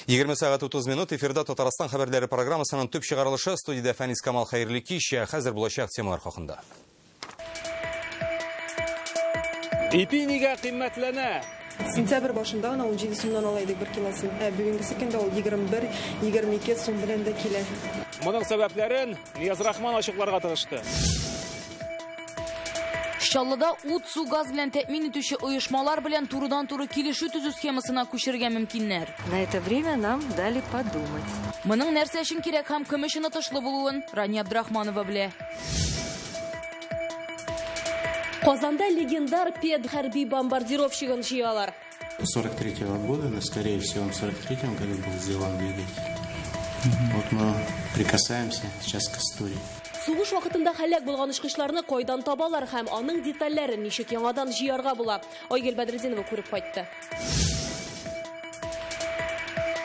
20 сағат 30 минут эфирда Татарстан хабарлары программасының төп шығарылышы студияда Фәнис Камал Хайырлы кеш, хәзер булачак темалар хакында. Ипинига кыйммәтләнә. Сентябрь башында 17 сумнан алайдык бер килосын. Бүгенге көндә ул 21-22 сум белән дә килә. Моның сәбәпләрен Нияз Рахман ачыкларга тырышты. Шаллыда ут, су, газ белән тәэмин итүче оешмалар белән турыдан-туры килешү төзү схемасына күчергә мөмкиннәр. На это время нам дали подумать. Моның нәрсә өчен кирәк һәм кем өчен отышлы булуын Рания Абдрахманова белә. Казанда легендар педхарби бомбардировщигын җыялар. 43-го года, но скорее всего в 43-м году был сделан двигатель. Вот мы прикасаемся сейчас к истории. Сугыш вакытында һәлак булган очкычларны кайдан табалар һәм аның детальләрен ничек яңадан җыярга була? Айгөл Бәдретдинова күреп кайтты.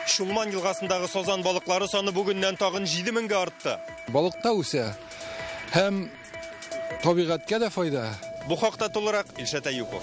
Шулман елгасындагы сазан балыклары саны бүгеннән тагын 7000-гә артты. Балыкта үсә һәм табигатькә дә файда. Бу хакта тулырак Илшат Әюпов.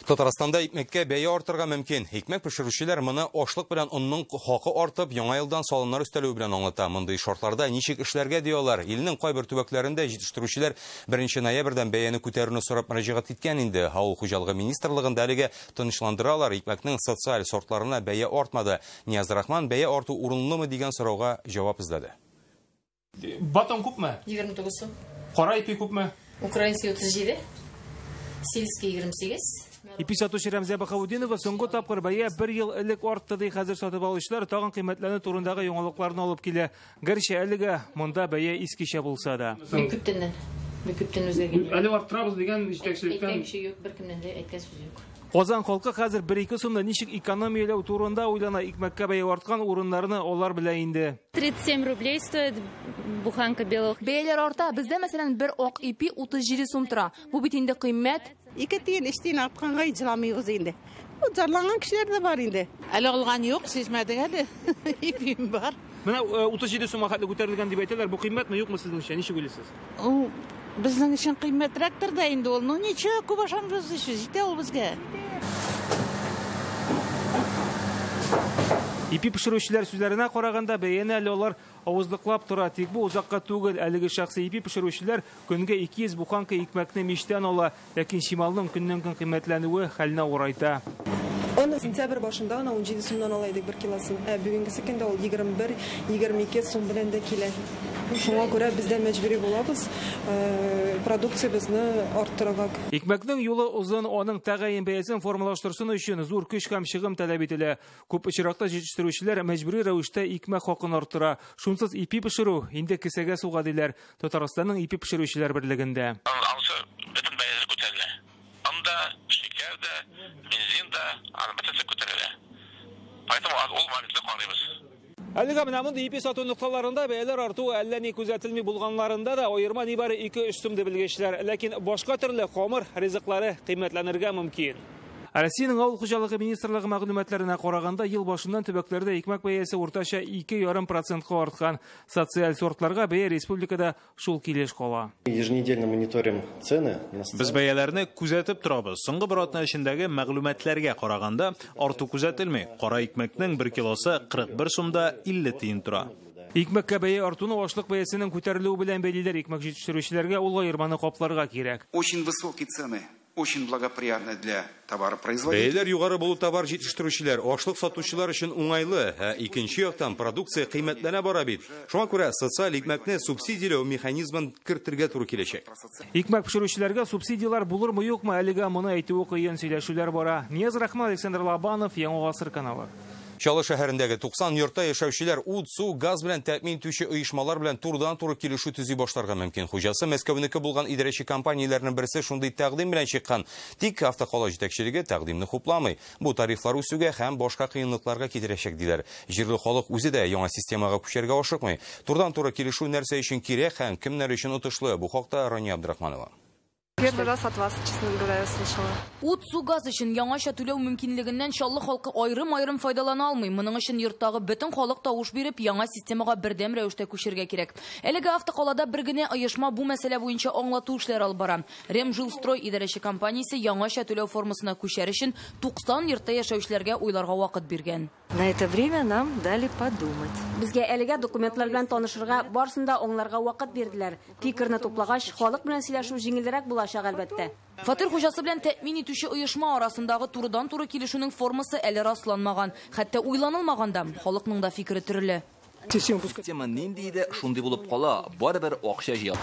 Татарстанда икмәккә бәя артырга мөмкин. Икмәк пешерүчеләр моны ашлык белән онның хакы артып, яңа елдан салымнар өстәлү белән аңлата. Мондый шартларда ничек эшләргә диялар. Илнең кайбер төбәкләрендә җитештерүчеләр 1 ноябрьдән бәяне күтәрүне сорап мөрәҗәгать иткән инде. Авыл хуҗалыгы министрлыгында әлегә тынычландыралар. Икмәкнең социаль сортларына бәя артмады. Нияз Рахман бәя арту урынлымы дигән сорауга җавап эзләде. Батон күпме? 29 сум. Кара ипи күпме? Украинский 37, сельский 28. Ипи сатучы Рәмзия Бахаудинова соңгы тапкыр бәя 1 ел элек артты ди. Хәзер сатып алучылар тагын кыйммәтләнү турындагы яңалыкларны алып килә. Гәрчә әлегә монда бәя искечә булса да. Күптән үзгәргән. Әле арттырабыз дигән җитәкчелектән Беркемнән дә әйткән сүз юк. Казан халкы хәзер 1-2 сумда ничек экономияләү турында уйлана, икмәккә бәя арткан урыннарны алар белә инде. 37 рублей стоит буханка белых. Бәяләр арта. Бездә мәсәлән бер ак ипи 37 сум тора. Бу бит инде кыйммәт. 2 тиен эштен артканга җыламыйбыз инде. Бу зарланган кешеләр дә бар инде. Әле алган юк, сизмәдек әле. Ипим бар. Менә 37 сумга хәтле күтәрелгән дип әйтәләр. Бу кыйммәтме, юкмы сезнеңчә? Ничек уйлыйсыз? Безнең өчен кыйммәтрәктер да инде ул. Ну ничек, күп ашамбыз, җитә ул безгә. Ипи пешерүчеләр сүзләренә караганда бәяне әле алар авызлыклап тора. Тик бу узакка түгел. Әлеге шәхси ипи пешерүчеләр көнгә 200 буханка икмәкне мичтән ала, ләкин шималның көннән-көн кыйммәтләнүе хәлне урайта. Он сентябрь башында 17 сумнан алайдык бер килосын. Бүгенге көндә ул 21-22 сум белән дә килә. Шуңа күрә бездә мәҗбүри булабыз продукциябызны арттырырга. Икмәкнең юлы узын, аның тәгаен бәясен формалаштырсын өчен зур көч һәм чыгым таләп ителә. Күп очракта җитештерүчеләр мәҗбүри рәвештә икмәк хакын арттыра. Шунсыз ипи пешерү инде кесәгә суга диләр Татарстанның ипи пешерүчеләр берлегендә. Бөтен бәяләр күтәрелә. Анда шикәр дә, бензин дә, бөтенсе күтәрелә. Поэтому ул моментта карыйбыз. Әлегә менә мондый ипи сату нукталарында бәяләр артуы әллә ни күзәтелми булганнарында да аерма нибары 2-3 сум дип белгечләр. Ләкин башка төрле хамыр ризыклары кыйммәтләнергә мөмкин. Россиянең авыл хуҗалыгы министрлыгы мәгълүматларына караганда, ел башыннан төбәкләрдә икмәк бәясе уртача 2,5%-ка арткан. Социаль сортларга бәя республикада шул килеш кала. Еженедельно мониторим цены. Без бәяләрне күзәтеп торабыз. Соңгы бер атна эчендәге мәгълүматларга караганда, арту күзәтелми. Кара икмәкнең 1 килосы 41 сумда 50 тиен тора. Икмәккә бәя артуны ашлык бәясенең күтәрелүе белән бәйлиләр. Икмәк җитештерүчеләргә ул аерманы капларга кирәк. Очень высокие цены. Очень благоприятно для товаропроизводителей. Бәяләр югары булу товар җитештерүчеләр, ашлык сатучылар өчен уңайлы, икенче яктан продукция кыйммәтләнә бара бит. Шуңа күрә социаль икмәкне субсидияләү механизмын кертергә туры киләчәк. Икмәк пешерүчеләргә субсидиялар булырмы юкмы, әлегә моны әйтүе кыен, сөйләшүләр бара. Нияз Рахман, Александр Лобанов, Яңа Гасыр каналы. Чаллы шәһәрендәге 90 йортта яшәүчеләр ут, су, газ белән тәэмин итүче оешмалар белән турыдан-туры килешү төзи башларга мөмкин. Хуҗасы Мәскәүнеке булган идарәче компанияләрнең берсе шундый тәкъдим белән чыккан. Тик автокала җитәкчелеге тәкъдимне хупламый. Бу тарифлар үсүгә һәм башка кыенлыкларга китерәчәк диләр. Җирле халык үзе дә яңа системага күчәргә ашыкмый. Турыдан-туры килешү нәрсә өчен кирәк һәм кемнәр өчен отышлы? Бу хакта Рания Абдрахманова. Первый раз от вас, честно говоря, я слышала. Ут су газ өчен яңаша түләү мөмкинлегеннән Чаллы халкы айрым-айрым файдалана алмый. Моның өчен йорттагы бөтен халык тавыш биреп, яңа системага бердәм рәвештә күчәргә кирәк. Әлеге автокалада бер генә оешма бу мәсьәлә буенча аңлату эшләре алып бара. Ремжилстрой идарәче компаниясе яңаша түләү формасына күчәр өчен 90 йортта яшәүчеләргә уйларга вакыт биргән. На это время нам дали подумать. Безгә әлегә документлар белән танышырга, барсында аңларга вакыт бирделәр. Фикерне туплагач, халык белән сөйләшү җиңелрәк булачак әлбәттә. Фатир хуҗасы белән тәэмин итүче оешма арасындагы турыдан-туры килешүнең формасы әле расланмаган. Хәтта уйланылмаганда, халыкның да фикере төрле. Система нинди иде, шундый булып кала, барыбер акча җыя.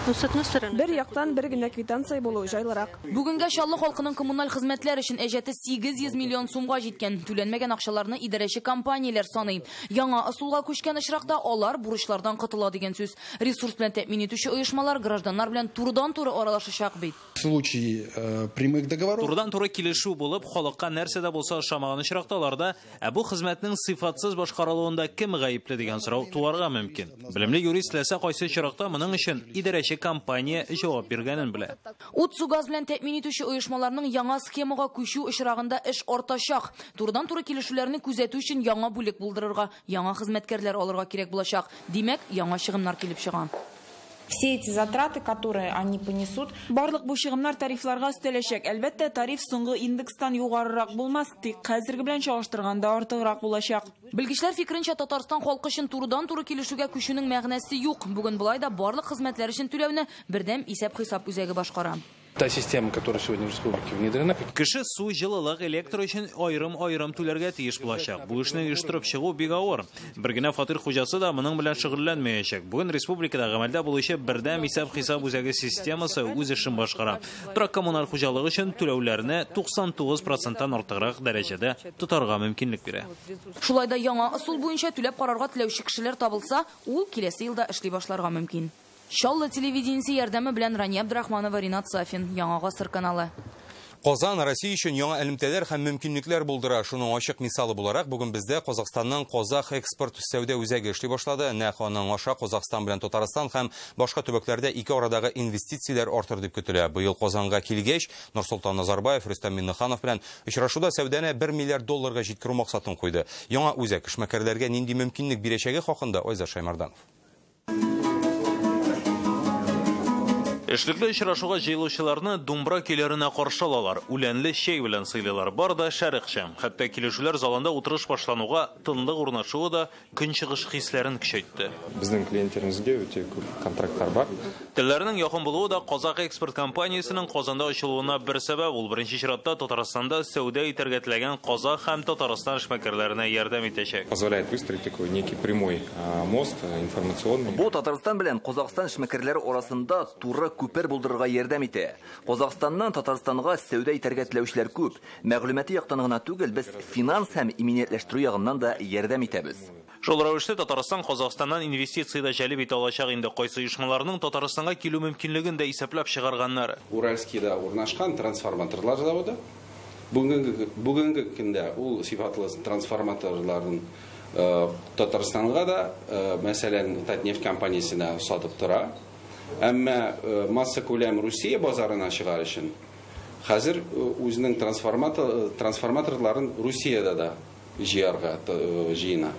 Бер яктан бер генә квитанция булу җайлырак. Бүгенгә Чаллы халкының коммуналь хезмәтләр өчен әҗәте 800 миллион сумга җиткән. Түләнмәгән акчаларны идарәче компанияләр саный. Яңа ысулга күчкән очракта алар бурычлардан котыла дигән сүз. Ресурс белән тәэмин итүче оешмалар гражданнар белән турыдан-туры аралашачак бит. В случае прямых договоров Турыдан-туры килешү булып, халыкка нәрсә дә булса ошамаган очракталарда, бу хезмәтнең сыйфатсыз башкарылуында кем гаепле дигән сорау туарга мөмкин. Белемле юрист ләсә кайсы чиракта моның өчен идарәче компания җавап биргәнен белә. Ут су газ белән тәэмин итүче оешмаларның яңа схемага күчү очрагында эш артачак. Турыдан-туры килешүләрне күзәтү өчен яңа бүлек булдырырга, яңа хезмәткәрләр алырга кирәк булачак. Димәк, яңа чыгымнар килеп чыга. Все эти затраты, которые они понесут, барлык бу чыгымнар тарифларга өстәләчәк. Әлбәттә, тариф соңгы индекстан югарырак булмас, тик хәзерге белән чагыштырганда артыграк булачак. Белгечләр фикеренчә, Татарстан халкы өчен турыдан-туры килешүгә күчүнең мәгънәсе юк. Бүген булай да барлык хезмәтләр өчен түләүне бердәм исәп-хисап үзәге башкара. та система, которая сегодня в республике внедрена. Кеше су, җылылык, электр өчен айрым-айрым түләргә тиеш булачак. Бу эшне оештырып чыгу бик авыр. Бер генә фатир хуҗасы да моның белән шөгыльләнмәячәк. Бүген республикада гамәлдә булучы бердәм исәп-хисап үзәге системасы үз эшен башкара. Торак коммуналь хуҗалык өчен түләүләрне 99%-тан артыграк дәрәҗәдә тотарга мөмкинлек бирә. Шулай да яңа ысул буенча түләп карарга теләүче кешеләр табылса, ул киләсе елда эшли башларга мөмкин. Чаллы телевидениесе ярдәме белән Рания Абдрахманова, Ринат Сафин, Яңа Гасыр каналы. Казан Россия өчен яңа элемтәләр һәм мөмкинлекләр булдыра. Шуның ачык мисалы буларак, бүген бездә Казахстанның Казах экспорт сәүдә үзәге эшли башлады. Нәкъ аның аша Казахстан белән Татарстан һәм башка төбәкләрдә ике арадагы инвестицияләр артыр дип көтелә. Быел Казанга килгәч, Нурсултан Назарбаев, Рөстәм Миннеханов белән очрашуда сәүдәне 1 миллиард долларга җиткерү максатын куйды. Яңа үзәк эшмәкәрләргә нинди мөмкинлек бирәчәге хакында Айза Шаймарданов. Эшлекле очрашуга җыелучыларны думбра көйләренә каршы алалар, үләнле чәй белән сыйлыйлар. Бар да шәрекчән. Хәтта килешүләр залында утырыш башлануга, тынлык урнашуы да көнчыгыш хисләрен көчәйтте. Безнең клиентларыбызга үтә күп контрактлар бар. Телләрнең якын булуы да Казах экспорт компаниясенең Казанда ачылуына бер сәбәп. Ул беренче чиратта Татарстанда сәүдә итәргә теләгән Казах һәм Татарстан эшмәкәрләренә ярдәм итәчәк. Позволяет выстроить такой некий прямой мост информационный. Бу Татарстан белән Казахстан эшмәкәрләре арасында туры күпер булдырырга ярдәм итә. Казахстаннан Татарстанга сәүдә итәргә теләүчеләр күп. Мәгълүмати яктан гына түгел, без финанс һәм иминиятләштерү ягыннан да ярдәм итәбез. Шул рәвештә Татарстан Казахстаннан инвестиция җәлеп итә алачак инде. Кайсы оешмаларның Татарстанга килү мөмкинлеген дә исәпләп чыгарганнар. Уральскийда урнашкан трансформаторлар заводы. Бүгенге көндә ул сыйфатлы трансформаторларын Татарстанга да, мәсәлән, Татнефть компаниясенә сатып тора. Әмма масса күләм Русия базарына чыгар өчен хәзер үзенең трансформаторларын Русиядә да җыярга җыена.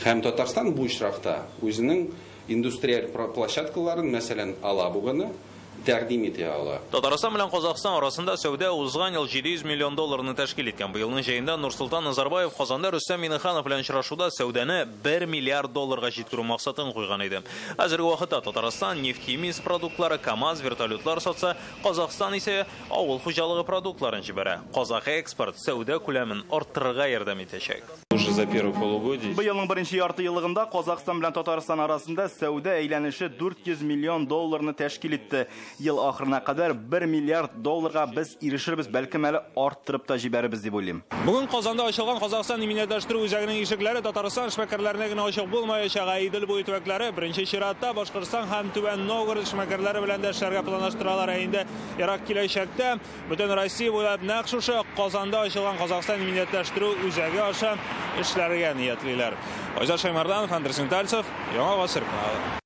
Һәм Татарстан бу очракта үзенең индустриаль площадкаларын, мәсәлән, Алабуганы тәкъдим итә ала. Татарстан белән Казахстан арасында сәүдә узган ел 700 миллион долларны тәшкил иткән. Быелның җәендә Нурсултан Назарбаев Казанда Рөстәм Миннеханов белән очрашуда сәүдәне 1 миллиард долларга җиткерү максатын куйган иде. Хәзерге вакытта Татарстан нефть-химия продуктлары, КАМАЗ, вертолетлар сатса, Казахстан исә авыл хуҗалыгы продуктларын җибәрә. Казах экспорт сәүдә күләмен арттырырга ярдәм итәчәк. За первое полугодие. Быелның беренче ярты еллыгында Казахстан белән Татарстан арасында сәүдә әйләнеше 400 миллион долларны тәшкил итте. Ел ахырына кадәр 1 миллиард долларга без ирешербез, бәлкем әле арттырып та җибәрбез дип уйлыйм. Бүген Казанда ачылган Казахстан иминиятләштерү үзәгенең ишекләре Татарстан эшмәкәрләренә генә ачык булмаячак. Идел буе төбәкләре беренче чиратта Башкортстан һәм Түбән Новгород эшмәкәрләре белән дә эшләргә планлаштыралар. Инде ерак киләчәктә бөтен Россия буйлап нәкъ шушы Казанда ачылган Казахстан иминиятләштерү үзәге аша эшләргә ниятлиләр. Айза Шаймарданов, Андрей Сентальцев, Яңа Гасыр каналы.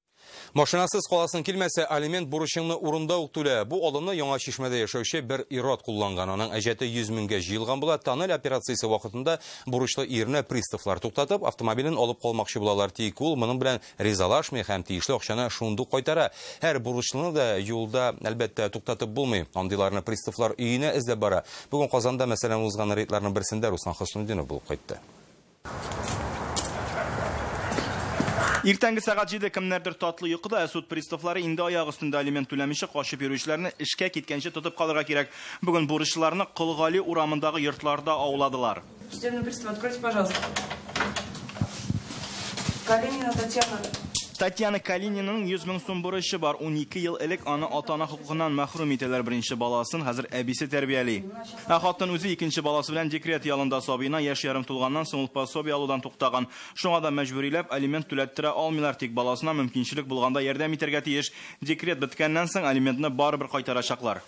Машинасыз қаласын келмәсе, алимент бурычыңны урында ук түлә. Бу алымны Яңа Шишмәдә яшәүче бер ират кулланган. Аның әҗәте 100 меңгә җыелган була. Тоннель операциясе вакытында бурычлы ирне приставлар туктатып, автомобилен алып калмакчы булалар. Тик ул моның белән ризалашмый һәм тиешле акчаны шундук кайтара. Һәр бурычлыны да юлда әлбәттә туктатып булмый. Андыйларны приставлар өенә эзләп бара. Бүген Казанда мәсәлән узган рейдларның берсендә Руслан Хөснетдинов булып кайтты. Иртәнге сәгать 7 кемнәрдер татлы йокыда, суд приставлары инде аяк өстендә алимент түләмичә качып йөрүчеләрне эшкә киткәнче тотып калырга кирәк. Бүген бурычлыларны Кылгали урамындагы йортларда ауладылар. Судебный пристав, откройте, пожалуйста. Калинина Татьяна. Татьяна Калининаның 100 мең сум бурычы бар. 12 ел элек аны ата-ана хукукыннан мәхрүм итәләр. Беренче баласын хәзер әбисе тәрбияли. Хатын үзе икенче баласы белән декрет ялында сабыйна яшь ярым тулганнан соң ул пособие алудан туктаган. Шуңа да мәҗбүриләп алимент түләттерә алмыйлар, тик баласына мөмкинчелек булганда ярдәм итәргә тиеш. Декрет биткәннән соң алиментны барыбер кайтарачаклар.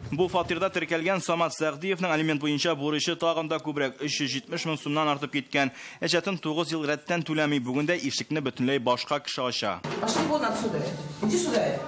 Бу фатирда теркәлгән Самат Сәгъдиевның алимент буенча бурычы тагында күбрәк 370 мең сумнан артып киткән. Әҗәтен 9 ел рәттән түләми, бүгендә ишекне бөтенләй башка кеше ача. Пошли вон отсюда. Иди сюда.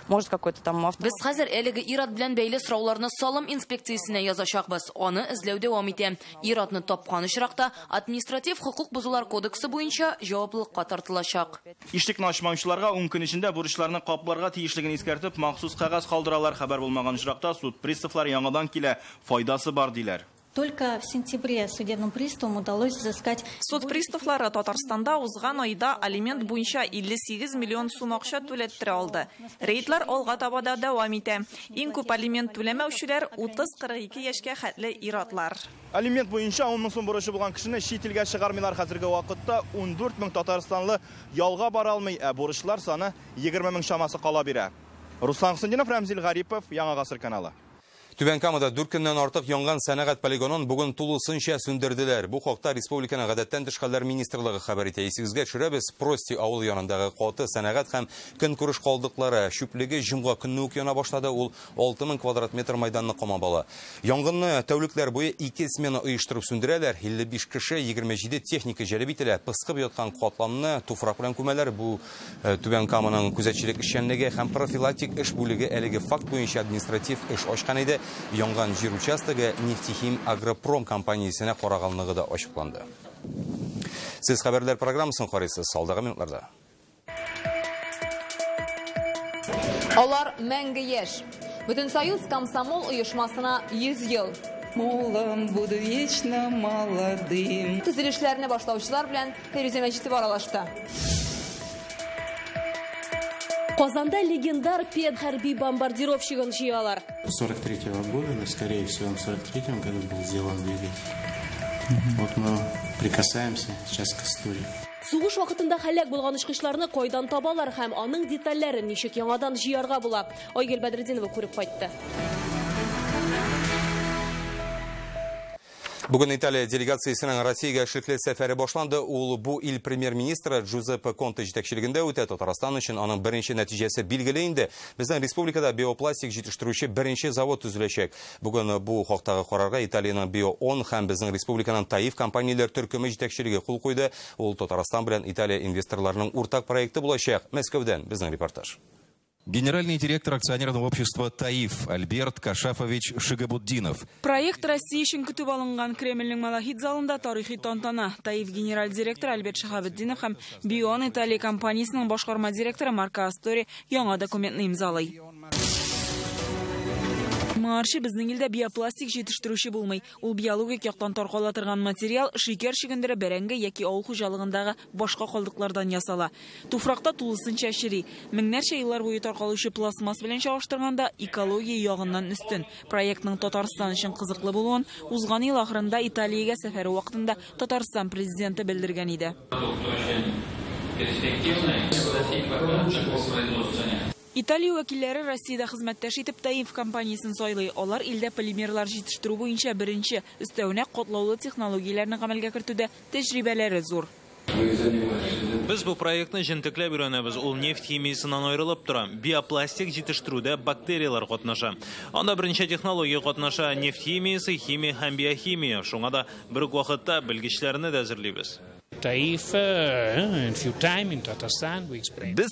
Может, какой-то там автор. Без хәзер әлеге ират белән бәйле сорауларны салым инспекциясенә язачакбыз. Аны эзләү дәвам итә. Иратны тапкан очракта административ хукук бузулар кодексы буенча җаваплылыкка тартылачак. Ишекне ачмаучыларга 10 көн эчендә бурычларны капларга тиешлеген искәртеп, махсус кагаз калдыралар. Хәбәр булмаган очракта суд приставлар яңадан килә, файдасы бар диләр. Только в сентябре судебным приставам удалось взыскать... Суд приставлары Татарстанда узган айда алимент буенча 58 миллион сум акча түләттерә алды. Рейдлар алга таба да дәвам итә. Иң күп алимент түләмәүчеләр 30-42 яшькә хәтле иратлар. Алимент буенча 10 мең сум бурычы булган кешене чит илгә чыгармыйлар. Хәзерге вакытта 14 мең татарстанлы ялга бара алмый, бурычлар саны 20 мең шамасы кала бирә. Руслан Хөснетдинов, Рамзил Гарипов, Яңа Гасыр каналы. Түбән Камада 4 көннән артык янган сәнәгать полигонын бүген тулысынча сүндерделәр. Бу хакта республиканың гадәттән тыш хәлләр министрлыгы хәбәр итә. Исегезгә төшерәбез, Прости авыл янындагы каты сәнәгать һәм көнкүреш калдыклары чүплеге җомга көнне үк яна башлады. Ул 6000 квадрат метр майданны камап ала. Янгынны тәүлекләр буе 2 смена оештырып сүндерәләр. 55 кеше, 27 техника җәлеп ителә. Пыскып яткан катламны туфрак белән күмәләр. Бу Түбән Каманың күзәтчелек эшчәнлеге һәм профилактик эш бүлеге әлеге факт буенча административ эш ачкан иде. Янган җир участогы Нефтехим Агропром компаниясенә караганлыгы да ачыкланды. Сез хәбәрләр программасын карыйсыз, алдағы минутларда. Алар мәңге яшь. Бөтенсоюз комсомол оешмасына 100 ел. Молодым, буду вечно молодым. Төзелешләрне башлаучылар белән Фәрүзә Мәҗитов аралашты. Казанда легендар пед хәрби бомбардировщигын җыялар. 43-го года, но скорее всего в 43-м году был сделан двигатель. Вот мы прикасаемся сейчас к истории. Сугыш вакытында һәлак булган очкычларны кайдан табалар һәм аның детальләрен ничек яңадан җыярга була? Айгөл Бәдретдинова күреп кайтты. Бүген Италия делегациясының Россиягә эшлекле сәфәре башланды. Ул бу ил премьер-министры Джузеппе Конте җитәкчелегендә үтә. Татарстан өчен аның беренче нәтиҗәсе билгеле инде. Безнең республикада биопластик җитештерүче беренче завод төзеләчәк. Бүген бу хактагы карарга Италиянең Био-10 һәм безнең республиканың Таиф компанияләр төркеме җитәкчелеге кул куйды. Ул Татарстан белән Италия инвесторларының уртак проекты булачак. Мәскәүдән безнең репортаж. Генеральный директор акционерного общества «Таиф» Альберт Кашафович Шигабуддинов. Проект Россия өчен көтүп алынган Кремльнең Малахит залында тарихи тантана. Таиф генераль директор Альберт Шигабуддинов һәм Бион Италия компаниясының башкарма директоры Марко Астори яңа документны имзалый. Маршы безнең илдә биопластик җитештерүче булмый. Ул биологик яктан таркала торган материал шикәр чигендере бәрәңге яки авыл хуҗалыгындагы башка калдыклардан ясала. Туфракта тулысынча чири. Меңнәрчә еллар буе таркалучы пластмасс белән чагыштырганда экология ягыннан өстен. Проектның Татарстан өчен кызыклы булуын узган ел ахырында Италиягә сәфәре вакытында Татарстан президенты белдергән иде. Италия вәкилләре Россиядә хезмәттәш итеп Таиф компаниясын сайлый. Алар илдә полимерлар җитештерү буенча беренче, өстәвенә катлаулы технологияләрне гамәлгә кертүдә тәҗрибәләре зур. Без бу проектны җентекләп өйрәнәбез. Ул нефть химиясеннән аерылып тора. Биопластик җитештерүдә бактериялар катнаша. Анда беренче технология катнаша: нефть химиясе, химия һәм биохимия. Шуңа да бер үк вакытта белгечләрне дә әзерлибез. Без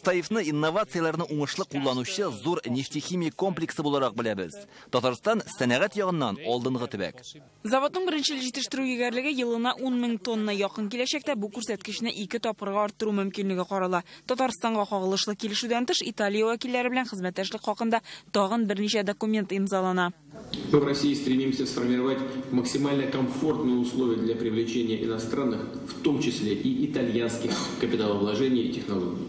Таифны инновацияларны уңышлы кулланучы зур нефтехимия комплексы буларак беләбез. Татарстан сәнәгать ягыннан алдынгы төбәк. Заводның беренчел җитештерү егәрлеге елына 10 000 тонна якын киләчәктә бу күрсәткечне 2 тапкырга арттыру мөмкинлеге карала. Татарстанга кагылышлы килешүдән тыш Италия вәкилләре белән хезмәттәшлек хакында тагын берничә документ имзалана. Мы в России стремимся сформировать максимально комфортные условия для привлечения иностранных, в том числе и итальянских капиталовложений и технологий.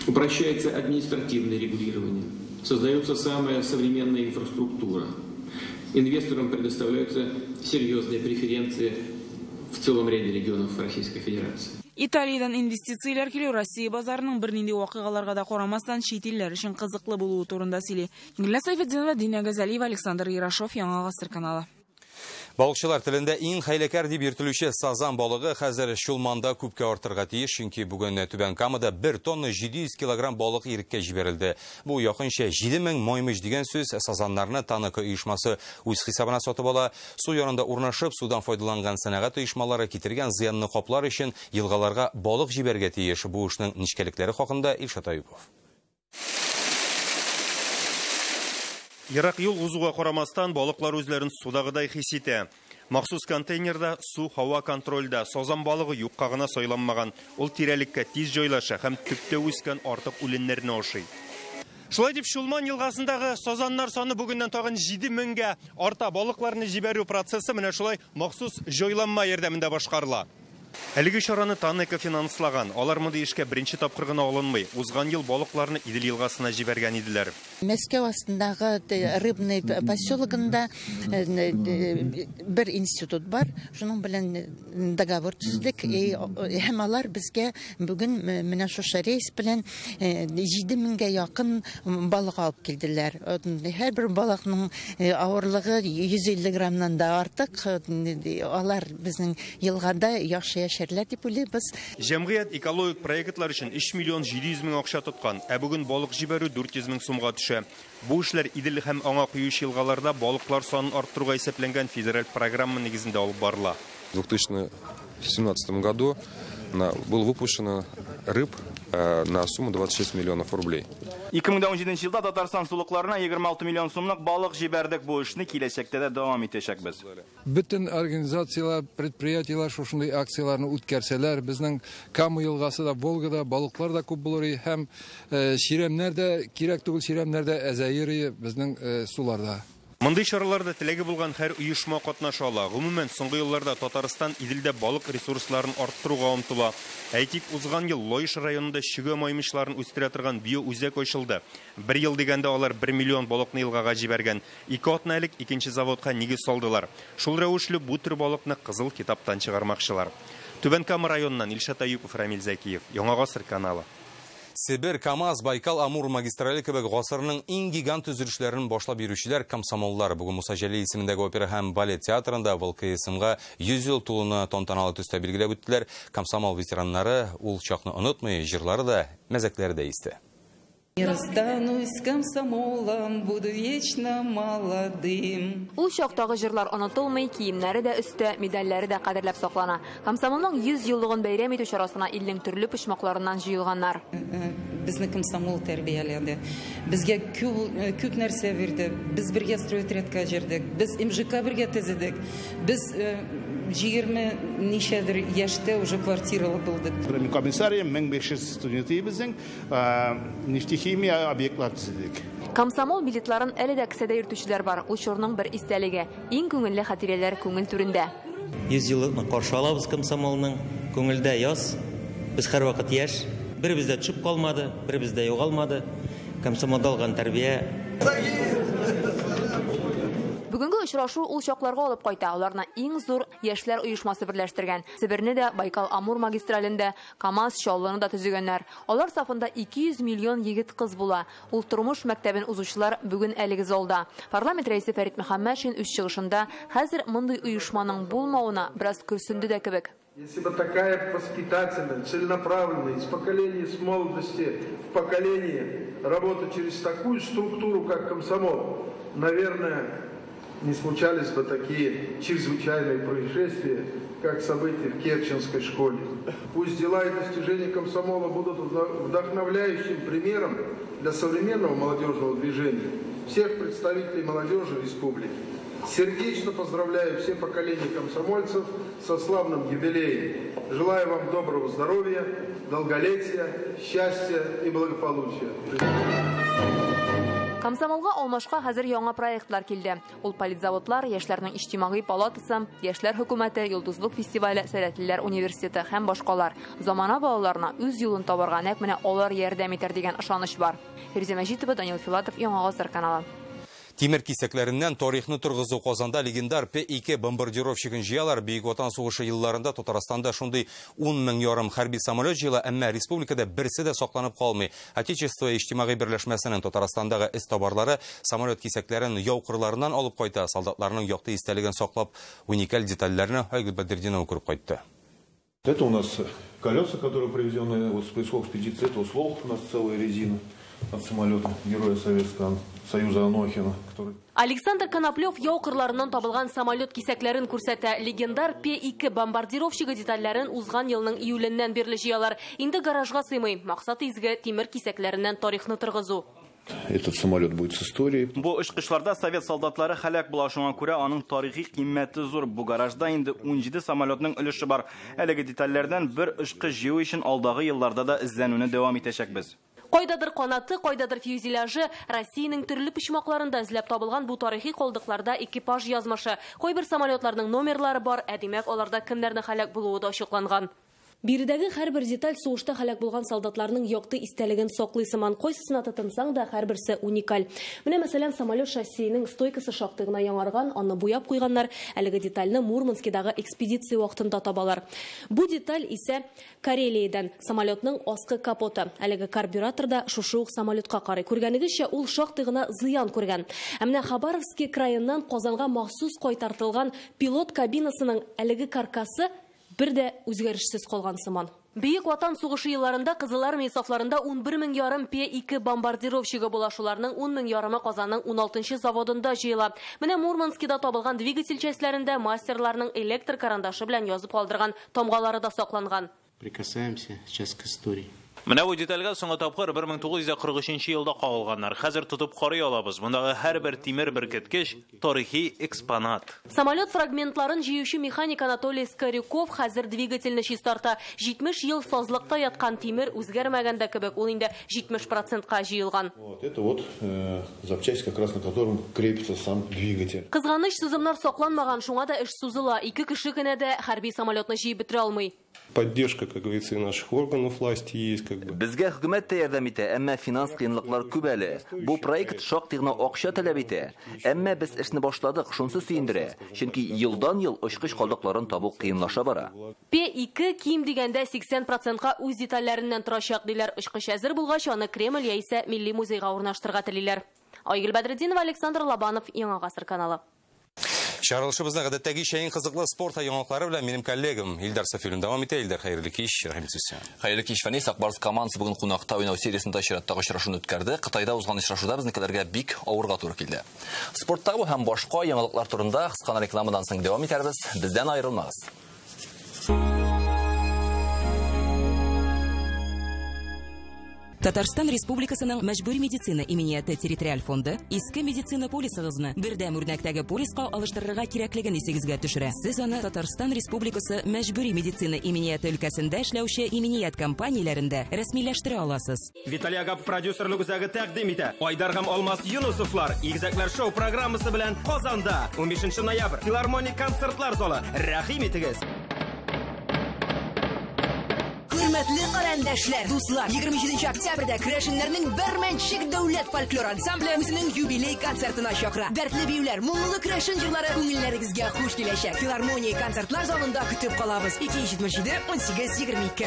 Упрощается административное регулирование, создается самая современная инфраструктура. Инвесторам предоставляются серьезные преференции в целом ряде регионов Российской Федерации. Италиядан инвестициялар килү Россия базарының бернинди вакыйгаларга да карамастан чит илләр өчен кызыклы булуы турында сөйли. Гөлназ Сайфетдинова, Дина Газалиева, Александр Ярашов, Яңа Гасыр каналы. Балыкчылар телендә иң хәйләкәр дип йөртелүче сазан балыгы хәзер Чулманда күпкә артырга тиеш, чөнки бүген Түбән Камада 1 тонна 700 килограмм балык иреккә җибәрелде. Бу якынча 7000 маймыш дигән сүз сазаннарны Таныка оешмасы үз хисабына сатып ала. Су янында урнашып, судан файдаланган сәнәгать оешмалары китергән зыянны каплар өчен елгаларга балык җибәргә тиеш. Бу эшнең ничкәлекләре хакында Илшат Аюпов. Ерак юл узуга карамастан балыклар үзләрен судагыдай хис итә. Махсус контейнерда су-һава контрольда сазан балыгы юкка гына сайланмаган. Ул тирәлеккә тиз җайлаша һәм төптә үскән артык үләннәрне ашый. Шулай дип Чулман елгасындагы сазаннар саны бүгеннән тагын 7000гә арта. Балыкларны җибәрү процессы менә шулай махсус җайланма ярдәмендә башкарыла. Әлеге чараны Таныка финанслаган. Алар мондый эшкә беренче тапкыр гына алынмый. Узган ел балыкларны Идел елгасына җибәргән иделәр. Мәскәү астындагы рыбный поселогында бер институт бар. Шуның белән договор төздек. Һәм алар безгә бүген менә шушы рейс белән 7000гә якын балык алып килделәр. Һәрбер балыкның авырлыгы 150 граммнан да артык. Алар безнең елгада яхшы яшәрләр дип уйлыйбыз. Җәмгыять экологик проектлар өчен 3 миллион 700 мең акча тоткан, ә бүген балык җибәрү 400 мең сумга төшә. Бу эшләр Идел һәм аңа куючы елгаларда балыклар санын арттыруга исәпләнгән федераль программа нигезендә алып барыла. В 2017 году был выпущен рыб на сумму 26 миллионов рублей. 2017 елда Татарстан сулыкларына 26 миллион сумлык балык җибәрдек. Бу эшне киләчәктә дә дәвам итәчәкбез. Bütün организациялар, предприятиялар шушындай акцияларны үткәрсәләр, безнең Кама елгасы да, Волгада балыклар да күп булыр һәм чиремнәрдә кирәк түгел чиремнәрдә әзәйер безнең суларда. Мондый чараларда теләге булган һәр оешма катнаша ала. Гомумән соңгы елларда Татарстан Иделдә балык ресурсларын арттыруга омтыла. Әйтик, узган ел Лоиш районында шөгә маймышларын үстерә торган биоүзәк ачылды. 1 ел дигәндә алар 1 миллион балыкны елгага җибәргән. 2 атналык икенче заводка нигез салдылар. Шул рәвешле бу төр балыкны кызыл китаптан чыгармакчылар. Түбән Кама районыннан Илшат Аюпов, Рамил Зәкиев, Яңа Гасыр каналы. Сибир, Камаз, Байкал, Амур магистрали кебек гасырның иң гигант төзелешләрен башлап йөрүчеләр комсомоллар бүген Муса Җәлил исемендәге опера һәм балет театрында ВЛКСМга 100 ел тулуны тантаналы төстә билгеләп үттеләр. Комсомол ветераннары ул чакны онытмый, җырлары да, мәзәкләре дә исте. Не расстанусь комсомолом, буду вечно молодым. Ул чактагы җырлар онытылмый, киемнәре дә өстә, медальләре дә кадерләп саклана. Комсомолның 100 еллыгын бәйрәм итү чарасына илнең төрле почмакларыннан җыелганнар. Безне комсомол тәрбияләде. Безгә күп нәрсә бирде. Без бергә стройотрядка җирдек. Без МЖК бергә төзедек. Без 20 ничәдер яшьтә уже квартиралы булдык. Комиссария 1500 студентыбызның нефтехимия объектлар төзедек. Комсомол билетларын әле дә кесәдә йөртүчеләр бар. Ул чорның бер истәлеге, иң күңелле хатирәләр күңел түрендә. 100 елны каршы алабыз комсомолның, күңелдә яз. Без һәрвакыт яшь, беребездә төшеп калмады, беребездә югалмады. Комсомолда алган тәрбия. Бүгенге очрашу ул чакларга алып кайта. Аларны иң зур яшьләр оешмасы берләштергән. Себерне дә Байкал-Амур магистралендә, Камаз чаллыны да төзегәннәр. Алар сафында 200 миллион егет кыз була. Ул тормыш мәктәбен узучылар бүген әлеге залда. Парламент рәисе Фәрит Мөхәммәтшин үз чыгышында хәзер мондый оешманың булмавына бераз күрсенде дә кебек. Если бы такая воспитательная, целенаправленная, из поколения с молодости в поколение работать через такую структуру, как комсомол, наверное, не случались бы такие чрезвычайные происшествия как события в Керченской школе. Пусть дела и достижения комсомола будут вдохновляющим примером для современного молодежного движения, всех представителей молодежи республики. Сердечно поздравляю все поколения комсомольцев со славным юбилеем. Желаю вам доброго здоровья, долголетия, счастья и благополучия. Комсомолга алмашка хәзер яңа проектлар килде. Ул политзаводлар, яшьләрнең иҗтимагый палатасы, яшьләр хөкүмәте, Йолдызлык фестивале, Сәләтлеләр университеты һәм башкалар. Замана балаларына үз юлын табарга нәкъ менә алар ярдәм итәр дигән ышаныч бар. Фирүзә Мәҗитова, Данил Филатов, Яңа Гасыр каналы. Тимер кисәкләреннән тарихны торгызу Казанда легендар П-2 бомбардировщигын җыялар. Бөек Ватан сугышы елларында Татарстанда шундый 10 мең ярым хәрби самолет җыела, әмма республикада берсе дә сакланып калмый. Отечество иҗтимагый берләшмәсенең Татарстандагы эстабарлары самолет кисәкләрен яу кырларыннан алып кайта. Солдатларның якты истәлеген саклап, уникаль детальләрне Айгөл Бәдердинова күреп кайтты. Это у нас колеса, которые привезены вот с поисков экспедиции. Это услов у нас целая резина от самолета Героя Советского Союза Анохина. Александр Коноплев яу кырларыннан табылган самолет кисәкләрен күрсәтә. Легендар П-2 бомбардировщигы детальләрен узган елның июленнән бирле җыялар. Инде гаражга сыймый. Максат изге тимер кисәкләреннән тарихны торгызу. Этот самолет будет с историей. Бу очкышларда совет солдатлары һәлак була, шуңа күрә аның тарихи кыйммәте зур. Бу гаражда инде 17 самолетның өлеше бар. Әлеге детальләрдән бер очкыш җыю өчен алдагы елларда да эзләнүне дәвам итәчәкбез. Кайдадыр канаты, кайдадыр фюзеляжы, Россиянең төрле почмакларында эзләп табылган бу тарихи калдыкларда экипаж язмышы. Кайбер самолетларның номерлары бар, димәк аларда кемнәрнең һәлак булуы да ачыкланган. Биредәге һәрбер деталь сугышта һәлак булган солдатларның якты истәлеген саклый сыман. Кайсысына тотынсаң да һәрберсе уникаль. Менә мәсәлән самолет шассиенең стойкасы шактый гына яңарган, аны буяп куйганнар. Әлеге детальне Мурманскидагы экспедиция вакытында табалар. Бу деталь исә Карелиядән, самолетның аскы капоты. Әлеге карбюраторда шушы ук самолетка карый. Күргәнегезчә, ул шактый гына зыян күргән. Ә менә Хабаровский краеннан Казанга махсус кайтартылган пилот кабинасының әлеге каркасы бер дә үзгәрешсез калган сыман. Бөек Ватан сугышы елларында Кызыл армия сафларында 11 мең ярым П-2 бомбардировщигы була, шуларның 10 мең ярымы Казанның 16-нчы заводында җыела. Менә Мурманскида табылган двигатель частьләрендә мастерларның электр карандашы белән язып калдырган тамгалары да сакланган. Прикасаемся сейчас к истории. Менә бу детальгә соңгы тапкыр 1943 елда кагылганнар. Хәзер тотып карый алабыз. Мондагы һәрбер тимер беркеткеч тарихи экспонат. Самолет фрагментларын җыючы механик Анатолий Скорюков хәзер двигательне чистарта. 70 ел сазлыкта яткан тимер үзгәрмәгәндә кебек, ул инде 70%ка җыелган. Это вот запчасть, как раз на котором крепится сам двигатель. Кызганыч сызымнар сакланмаган, шуңа да эш сузыла. 2 кеше генә дә хәрби самолетны җыеп бетерә алмый. Поддержка, как говорится, и наших органов власти есть. Безгә хөкүмәт тә ярдәм итә, әмма финанс кыенлыклар күп әле. Бу проект шактый гына акча таләп итә. Әмма без эшне башладык, шунсы сөендерә. Чөнки елдан-ел очкыч калдыкларын табу кыенлаша бара. П-2 ким дигәндә 80%ка үз детальләреннән торачак диләр. Очкыч әзер булгач, аны Кремль яисә Милли музейга урнаштырырга телиләр. Айгөл Бәдретдинова, Александр Лобанов, Яңа Гасыр каналы. Чаралышыбызның гадәттәге шәйин кызыклы спорт яңалыклары белән минем коллегам Илдар Сафиуллин дәвам итә. Илдар, хәерле кич, рәхмәт сезгә. Хәерле кич, Фәнис. Акбарс командасы бүген кунакта уйнау сериясендә чираттагы очрашуны үткәрде. Кытайда узган очрашуда безнекеләргә бик авырга туры килде. Спорттагы һәм башка яңалыклар турында кыска рекламадан соң дәвам итәрбез. Бездән аерылмагыз. Татарстан Республикасының мәҗбүри медицина иминияты территориаль фонды иске медицина полисыгызны бердәм үрнәктәге полиска алыштырырга кирәклеген исегезгә төшерә. Сез аны Татарстан Республикасы мәҗбүри медицина иминияты өлкәсендә эшләүче иминият компанияләрендә рәсмиләштерә аласыз. Виталий Агапов продюсерлык үзәге тәкъдим итә. Айдар һәм Алмаз Юнусовлар игезәкләр шоу программасы белән Казанда 15 ноябрь филармоник концертлар залы. Рәхим итегез. Хөрмәтле карандашлар, дуслар, 27 октябрьдә Крашеннәрнең Берменчик дәүләт фольклор ансамбле үзенең юбилей концертына чакыра. Дәртле биюләр, моңлы Крашен җырлары күңелләрегезгә хуш киләчәк. Филармония концертлар залында көтеп калабыз. 277 18 22.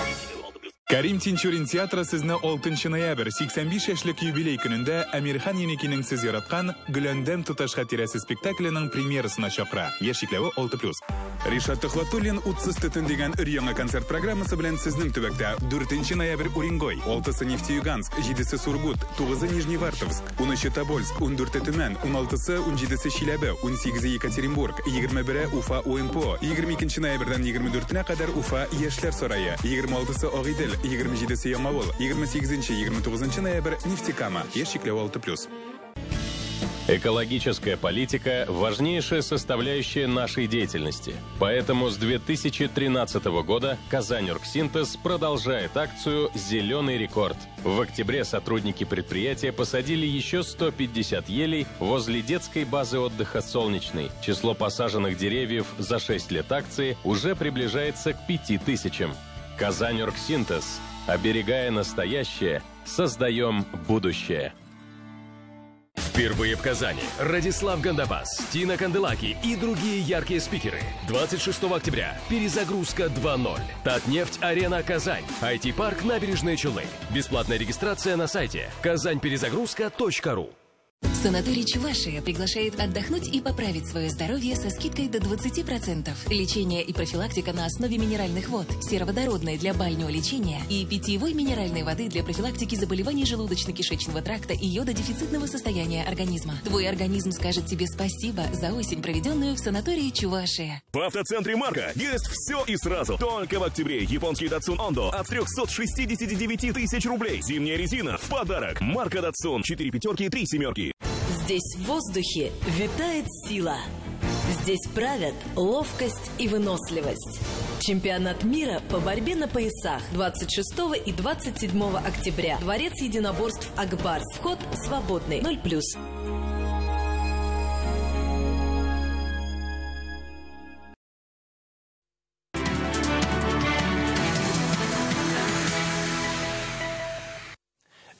Карим Тинчурин театры сізні 6 ноябрь 85 яшьлек юбилей күнінде Америхан Енекенің сіз яратқан Гүләндәм тұташ хатирасы спектаклінің премьерасына шақыра. Ешіклеуі 6+. Ришат Тухватуллин 30 түндеген үряңа концерт программасы білен сізнің түбәкті 4 ноябрь Уренгой, 6 Нефтеюганск, 7 Сургут, 9 Нижневартовск, 10 Тобольск, 14 Түмен, 16 17 Шиләбе, 18 Екатеринбург, 21 Уфа УМПО, 22 ноябрьдан 24-не кадәр Уфа Яшьләр сарайы, 26 Агыйдел, 27 Яңавыл, 28-29 ноябрь Нефтекама. Ешіклеуі 6+. Экологическая политика – важнейшая составляющая нашей деятельности. Поэтому с 2013 года Казань-Оргсинтез продолжает акцию «Зеленый рекорд». В октябре сотрудники предприятия посадили еще 150 елей возле детской базы отдыха «Солнечный». Число посаженных деревьев за 6 лет акции уже приближается к 5000. Казань-Оргсинтез. Оберегая настоящее, создаем будущее. Впервые в Казани Радислав Гандапас, Тина Канделаки и другие яркие спикеры. 26 октября. Перезагрузка 2.0. Татнефть-арена Казань. IT-парк Набережные Челны. Бесплатная регистрация на сайте казаньперезагрузка.ру. Санаторий Чувашия приглашает отдохнуть и поправить свое здоровье со скидкой до 20%. Лечение и профилактика на основе минеральных вод, сероводородной для бального лечения и питьевой минеральной воды для профилактики заболеваний желудочно-кишечного тракта и йододефицитного состояния организма. Твой организм скажет тебе спасибо за осень, проведенную в санатории Чувашия. В автоцентре Марка есть все и сразу. Только в октябре японский Datsun Ondo от 369 тысяч рублей. Зимняя резина в подарок. Марка Datsun 4 пятерки и 3 семерки. Здесь в воздухе витает сила. Здесь правят ловкость и выносливость. Чемпионат мира по борьбе на поясах 26 и 27 октября. Дворец единоборств Акбарс. Вход свободный. 0+.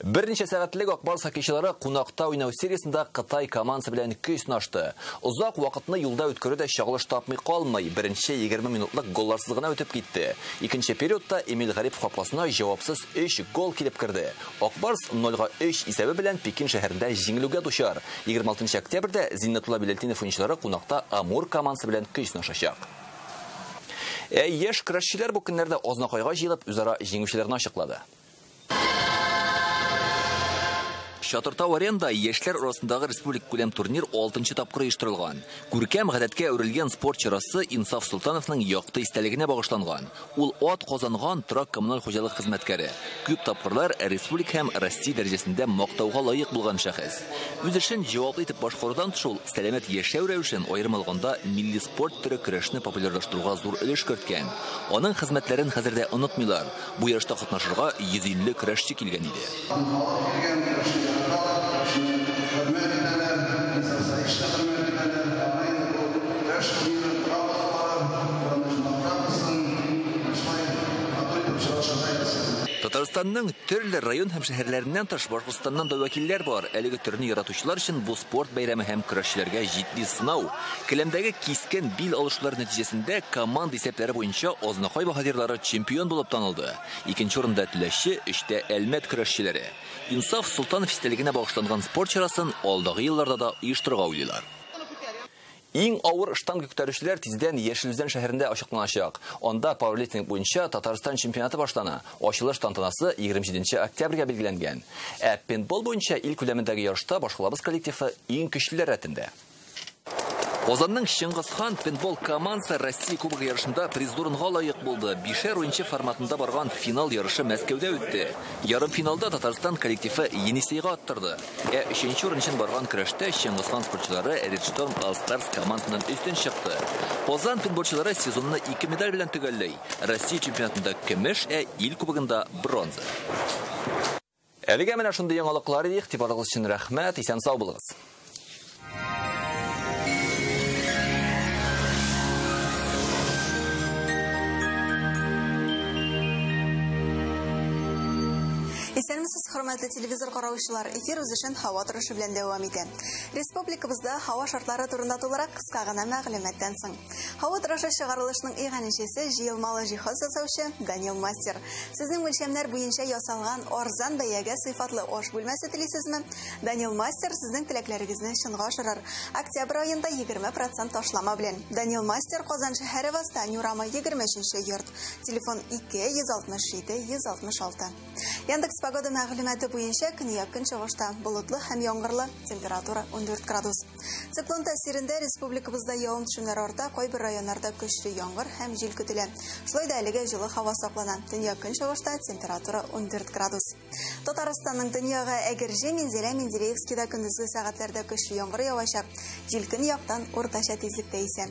Бірнеше сәғатлік Акбарс хоккейшілері қунақта ойнау сериясында Қытай командасы білән көй сынашты. Ұзақ уақытны юлда өткөрі де шағылыш тапмай қалмай, бірінші 20 минутлық голларсыз ғана өтіп кетті. Екінші периодта Эмил Гарип қапасына жауапсыз 3 гол келіп кірді. Акбарс 0-3 есебі білән Пекин шәһәрендә жеңілуге душар. 26 октябрьдә Зиннатулла Беләлтинов ойыншылары қунақта Амур командасы белән көй сынашачак. Еш көрәшчеләр бу көннәрдә Азнакайга җыелып, үзара җиңүчеләрне ачыклады. Шатыртау аренда яшьләр арасындагы республик күләм турнир 6-нчы тапкыр оештырылган. Күркәм гадәткә үрелгән спорт чарасы Инсаф Султановның якты истәлегенә багышланган. Ул ат казанган торак коммуналь хуҗалык хезмәткәре. Күп тапкырлар республик һәм Россия дәрәҗәсендә мактауга лаек булган шәхес. Үз эшен җаваплы итеп башкарудан тышул сәламәт яшәү рәвешен аерым алганда милли спорт төрө көрәшне популярлаштыруга зур өлеш керткән. Аның хезмәтләрен хәзердә онытмыйлар. Бу ярышта катнашырга 150 көрәшче килгән иде. Татарстанның төрле район һәм шәһәрләреннән тыш Башкортстаннан да вәкилләр бар. Әлеге төрне яратучылар өчен бу спорт бәйрәме һәм көрәшчеләргә җитди сынау. Келәмдәге кискен бил алышлар нәтиҗәсендә команда исәпләре буенча Азнакай баһадирлары чемпион булып танылды. Икенче урында Төләшче, 3тә Әлмәт көрәшчеләре. Инсаф Султанов истәлегенә багышланган спорт чарасын алдагы елларда да оештырырга уйлыйлар. Иң авыр штанга күтәрүчеләр тиздән Яшелүзән шәһәрендә ачыкланачак. Анда пауэрлифтинг буенча Татарстан чемпионаты башлана. Ачылыш тантанасы 27 октябрьгә билгеләнгән. Пейнтбол буенча ил күләмендәге ярышта башкалабыз коллективы иң көчлеләр рәтендә. Казанның Шыңгызхан пейнтбол командасы Россия Кубогы ярышында призорынга лаек булды. 5 уенчы форматында барган финал ярышы Мәскәүдә үтте. Ярым финалда Татарстан коллективы Енисейга аттырды. 3нче урын өчен барган көрәштә Шыңгызхан спортчылары Red Storm All Stars командасыннан өстен чыкты. Казан пейнтболчылары сезонны 2 медаль белән төгәлләй. Россия чемпионатында көмеш, ил кубогында бронза. Әлегә менә шундый яңалыклар идек. Игътибарыгыз өчен рәхмәт. Исән сау булыгыз. Исәнмесез, хөрмәтле телевизор караучылар, эфир үз эшен һава торышы белән дәвам итә. Республикабызда һава шартлары турында тулырак кыска гына мәгълүматтан соң. Һава торышы чыгарылышының иганәчесе җыелмалы җиһаз ясаучы Данил Мастер. Сезнең үлчәмнәр буенча ясалган арзан бәягә сыйфатлы аш бүлмәсе телисезме? Данил Мастер сезнең теләкләрегезне чынга ашырыр. Октябрь аенда 20% ташлама белән. Данил Мастер Казан шәһәре Восстание урамы 23-нче йорт. Телефон 267-166. Яндекс погода мәгълүматы буенча көньяк чыгышта болытлы һәм яңгырлы, температура 14 градус. Циклон тәэсирендә республикабызда явым-төшемнәр арта, кайбер районнарда көчле яңгыр һәм җил көтелә. Шулай да әлегә җылы һава саклана. Төньяк чыгышта температура 14 градус. Татарстанның дөньяга Әгерҗе, Мензелә, Менделеевскида көндезге сәгатьләрдә көчле яңгыр явачак. Җил көньяктан уртача тизлектә исә.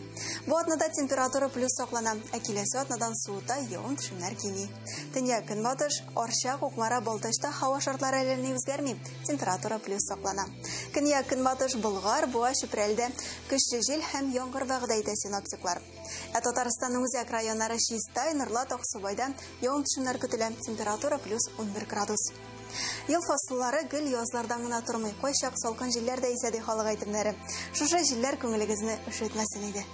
Бу атнада температура плюс саклана, ә киләсе атнадан суыта явым-төшемнәр кими. Төньяк көнбатыш, Арча, Кукмара, Балтачта һава шартлары әллә үзгәрми, температура плюс саклана. Көньяк көнбатыш, Болгар, Буа, Чүпрәлдә көчле җил һәм яңгыр вәгъдә итә синоптиклар. Ә Татарстанның үзәк районнары Чистай, Нырлат, Аксубайда явым-төшемнәр көтелә, температура плюс 11 градус. Ел фасыллары гел язлардан гына тормый, кайчак салкын җилләр дә исә ди халык әйтемнәре. Шушы җилләр күңелегезне өшетмәсен иде.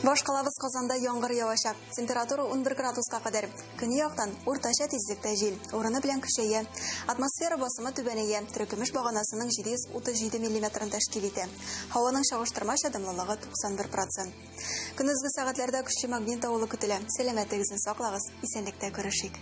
Башкалабыз Казанда яңгыр явачак. Температура 11 градуска кадәр. Көньяктан уртача тизлектә җил, урыны белән көчәя. Атмосфера басымы түбәнәя. Төркемеш баганасының 737 мм тәшкил итә. Һаваның чагыштырмача дымлылыгы 91%. Көндезге сәгатьләрдә көчле магнит давылы көтелә. Сәламәтлегезне саклагыз, исәнлектә күрешик.